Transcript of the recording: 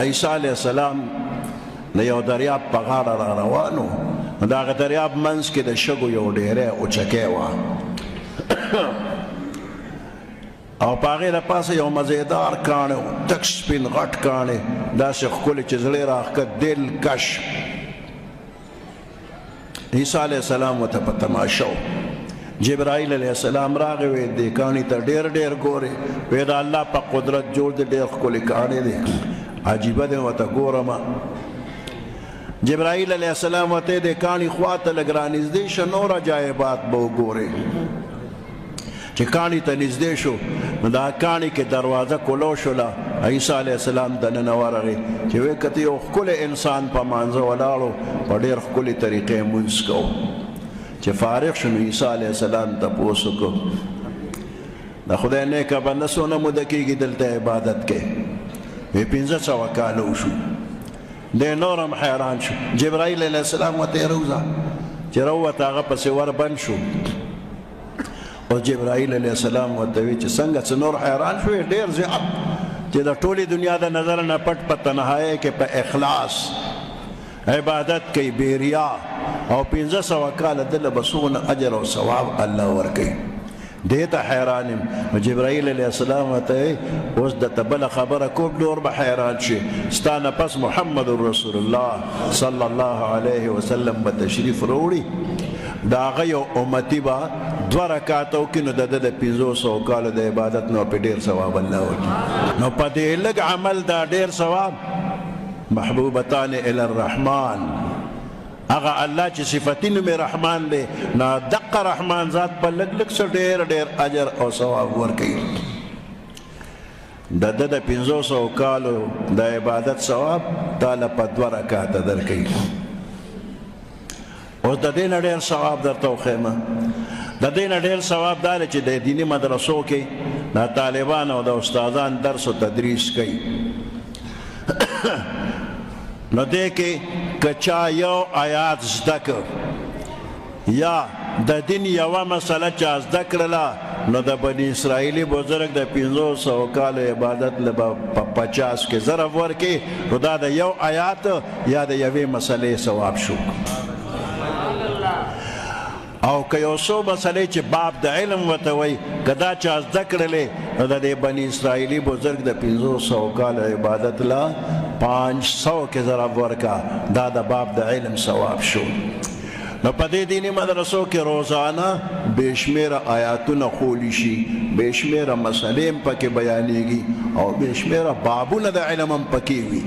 عیسی علیہ السلام د یو دریاب په غاړه را روانو، د هغه دریاب منځ کې د شګو یو ډیری اوچکی وه او په هغې د پاسه یو مزیدار کاڼی و، تک سپین غټ کاڼی، داسې ښکلی چې زړه یې راښکت دلکش. عیسی علیہ السلام ورته په تماشه و. جبرائیل علیہ السلام راغی، وی دې کاڼي ته ډېر ډېر ګورې، وی د الله په قدرت جوړ دی، ډېر ښکلی کاڼی دی، عجیبه دی ورته ګورمه. جبرائیل علیہ السلام ورته دې کاڼي خواته لږ رانږدې شه، نور عجایبات به وګورې. چې کاڼي ته نږدې شو نو دا کاڼي کې دروازه کلو شوله، عیسی علیہ السلام دننه ورغی چې وی که ته یو ښکلی انسان په مانځه ولاړو، په ډېر ښکلې طریقې مونځ کوو. چې فارغ شو نو عیسی علیہ السلام تپوس وکړو، د خدای نیکه بنده څونه موده کېږي دلته عبادت کوي؟ وی 1500 کاله وشو. دی نور هم حیران شو. جبرائیل علیہ السلام ورته یې روځه، چې راووته هغه پسې ور بند شو. او جبرائیل علیہ السلام ورته وی چې څنګه څه نور حیران شوې؟ ډېر زیات، چې د ټولې دنیا د نظر نه پټ په تنهایۍ کې په اخلاص عبادت کوي، بې ریا، او 1500 کاله دله به څومره اجر او ثواب الله ورکوي. دې ته حیران یم. نو جبرائیل علیہ السلام ورته اوس درته بله خبره کوم، نور به حیران شي. ستا نه پس محمد رسول الله صلی الله علیه وسلم به تشریف راوړي، د هغه یو امتي به 2 رکعاته وکړي، نو د ده د 500 کالو د عبادت نو په ډېر ثواب الله ورکړي. نو په دې لږ عمل دا ډېر ثواب. محبوبتان الی الرحمن، هغه الله چې صفتي نوم یې رحمان دی، نو دقه رحمان ذات په لږ لږ څه ډېر ډېر اجر او ثواب ورکوي. د ده د 500 کالو د عبادت ثواب تاله په 2 رکعاته درکوي. اوس د دې نه ډېر ثواب درته وښیمه. د دې نه ډېر ثواب دا دی چې د دیني مدرسو کې د طالبان او د استادان درس و تدریس کوي. نو دې کې که چا یو آیات زده کړ یا د دین یوه مسله چا زده کړله، نو د بني اسرائیلي بزرګ د 500 کالو عبادت له به په 50 کې ضرب ورکړي، نو دا د یو آیات یا د یوې مسلې ثواب شو. او که یو څو مسلې چې باب د علم ورته وایي، که دا چا زده کړلې، نو د دې بني اسرائیلي بزرګ د 500 کاله عبادت له 500 کې ضرب ورکا، دا د باب د علم ثواب شو. نو په دې دیني مدرسو کې روزانه بې شمېره آیاتونه خولی شي، بې شمېره مسلې هم پکې بیانېږي، او بې شمېره بابونه د علم هم پکې وي.